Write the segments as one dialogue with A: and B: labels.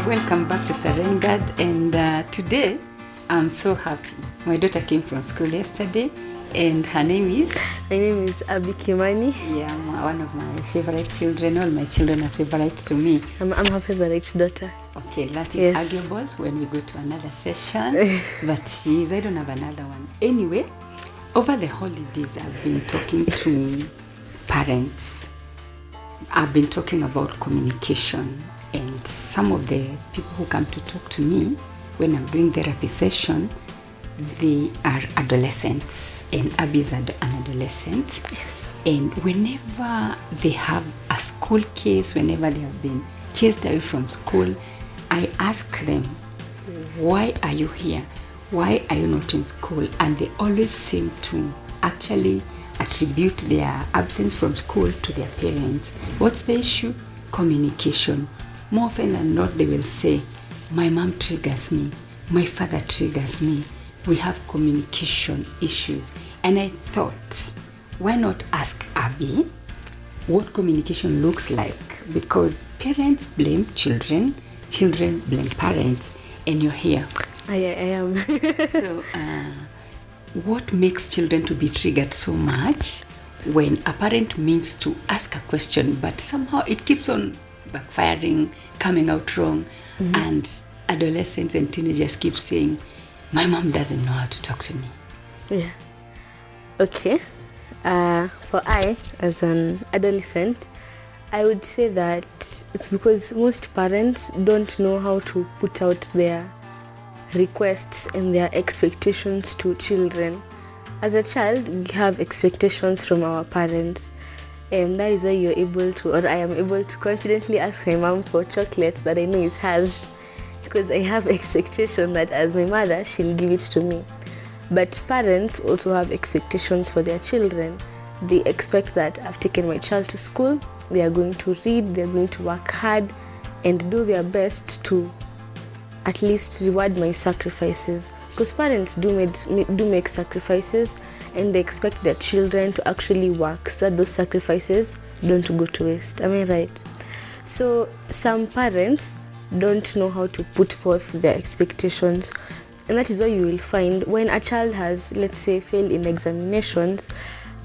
A: Welcome back to Serengad, and today I'm so happy. My daughter came from school yesterday, and her name is?
B: My name is Abby Kimani.
A: Yeah, one of my favorite children. All my children are favorite to me.
B: I'm her favorite daughter.
A: Okay, that is
B: Yes.
A: arguable when we go to another session, but I don't have another one. Anyway, over the holidays, I've been talking to parents. I've been talking about communication, and some of the people who come to talk to me when I'm doing therapy session, they are adolescents, and Abby is an adolescent.
B: Yes.
A: And whenever they have a school case, whenever they have been chased away from school, I ask them, why are you here? Why are you not in school? And they always seem to actually attribute their absence from school to their parents. What's the issue? Communication. More often than not, they will say, my mom triggers me, my father triggers me. We have communication issues. And I thought, why not ask Abby what communication looks like? Because parents blame children, children blame parents, and you're here.
B: I am.
A: So, what makes children to be triggered so much when a parent means to ask a question, but somehow it keeps on backfiring, coming out wrong, and adolescents and teenagers keep saying, my mom doesn't know how to talk to me.
B: Yeah. Okay. For I, as an adolescent, I would say that it's because most parents don't know how to put out their requests and their expectations to children. As a child, we have expectations from our parents, and that is why you're able to, or I am able to confidently ask my mom for chocolate that I know is hers, because I have expectation that as my mother, she'll give it to me. But parents also have expectations for their children. They expect that I've taken my child to school, they are going to read, they're going to work hard and do their best to at least reward my sacrifices. Because parents do make sacrifices, and they expect their children to actually work so that those sacrifices don't go to waste. Am I right? So some parents don't know how to put forth their expectations, and that is why you will find when a child has, let's say, failed in examinations,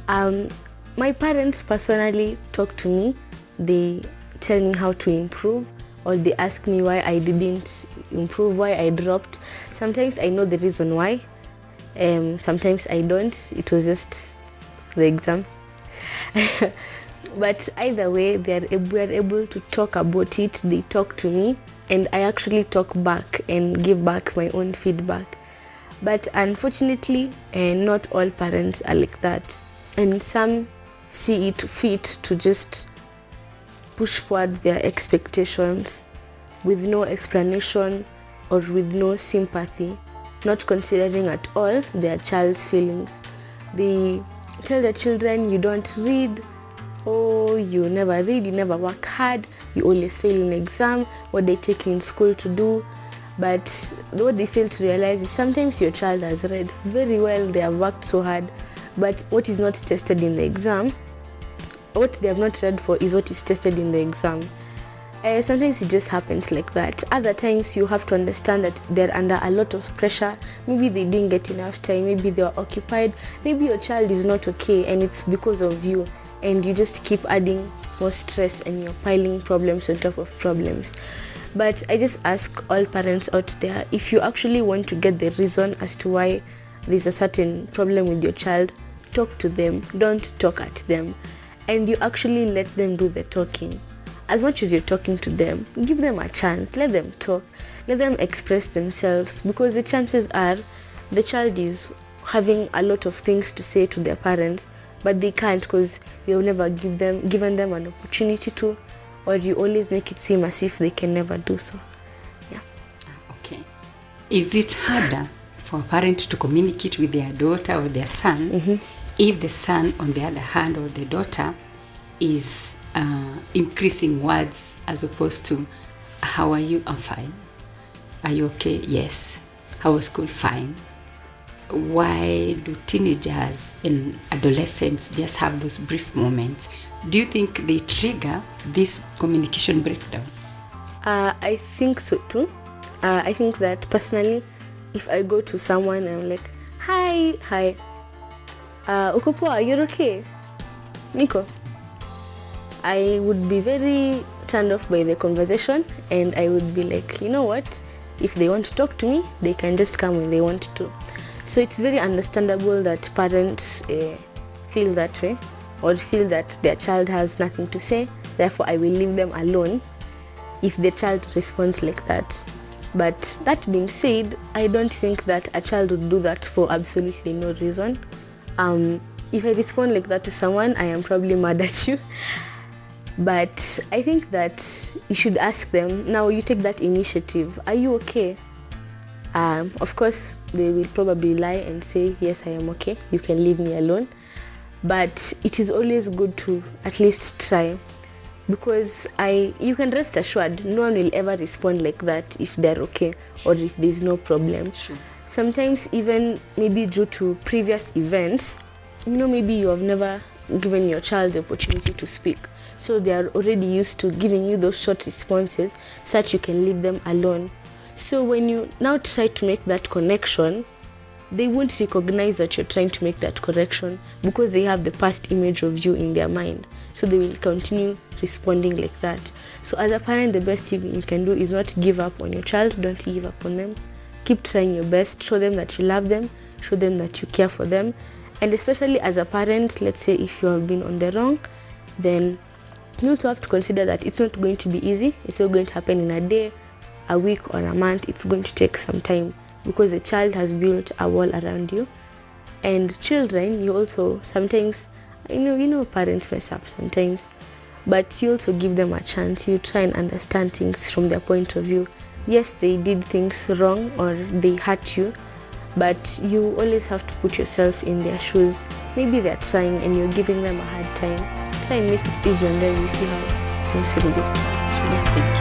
B: my parents personally talk to me. They tell me how to improve, or they ask me why I didn't improve, why I dropped. Sometimes I know the reason why, sometimes I don't. It was just the exam. But either way, we are able to talk about it. They talk to me, and I actually talk back and give back my own feedback. But unfortunately, not all parents are like that, and some see it fit to just push forward their expectations with no explanation or with no sympathy, not considering at all their child's feelings. They tell their children, you don't read, oh, you never read, you never work hard, you always fail in exam, what they take you in school to do. But what they fail to realize is sometimes your child has read very well, they have worked so hard, but what is not tested in the exam, what they have not read for is what is tested in the exam. Sometimes it just happens like that. Other times you have to understand that they're under a lot of pressure. Maybe they didn't get enough time, maybe they are occupied, maybe your child is not okay and it's because of you, and you just keep adding more stress and you're piling problems on top of problems. But I just ask all parents out there, if you actually want to get the reason as to why there's a certain problem with your child, talk to them, don't talk at them. And you actually let them do the talking. As much as you're talking to them, give them a chance, let them talk, let them express themselves, because the chances are the child is having a lot of things to say to their parents, but they can't because you've never given them an opportunity to, or you always make it seem as if they can never do so. Yeah.
A: Okay. Is it harder for a parent to communicate with their daughter or their son if the son, on the other hand, or the daughter is increasing words as opposed to, how are you? I'm fine. Are you okay? Yes. How was school? Fine. Why do teenagers and adolescents just have those brief moments? Do you think they trigger this communication breakdown?
B: I think so too. I think that personally, if I go to someone and I'm like, hi, uko poa, you're okay? Niko. I would be very turned off by the conversation, and I would be like, you know what? If they want to talk to me, they can just come when they want to. So it's very understandable that parents feel that way, or feel that their child has nothing to say, therefore I will leave them alone if the child responds like that. But that being said, I don't think that a child would do that for absolutely no reason. If I respond like that to someone, I am probably mad at you. But I think that you should ask them, now you take that initiative, are you okay? Of course, they will probably lie and say, yes, I am okay, you can leave me alone. But it is always good to at least try, because you can rest assured no one will ever respond like that if they're okay or if there's no problem.
A: Sure.
B: Sometimes even maybe due to previous events, maybe you have never given your child the opportunity to speak. So they are already used to giving you those short responses so that you can leave them alone. So when you now try to make that connection, they won't recognize that you're trying to make that correction because they have the past image of you in their mind. So they will continue responding like that. So as a parent, the best thing you can do is not give up on your child. Don't give up on them. Keep trying your best. Show them that you love them. Show them that you care for them. And especially as a parent, let's say if you have been on the wrong, then you also have to consider that it's not going to be easy. It's not going to happen in a day, a week, or a month. It's going to take some time because the child has built a wall around you. And children, you also sometimes, parents mess up sometimes, but you also give them a chance. You try and understand things from their point of view. Yes, they did things wrong or they hurt you, but you always have to put yourself in their shoes. Maybe they're trying and you're giving them a hard time. Try and make it easy, and then you see how things will go.
A: Yeah,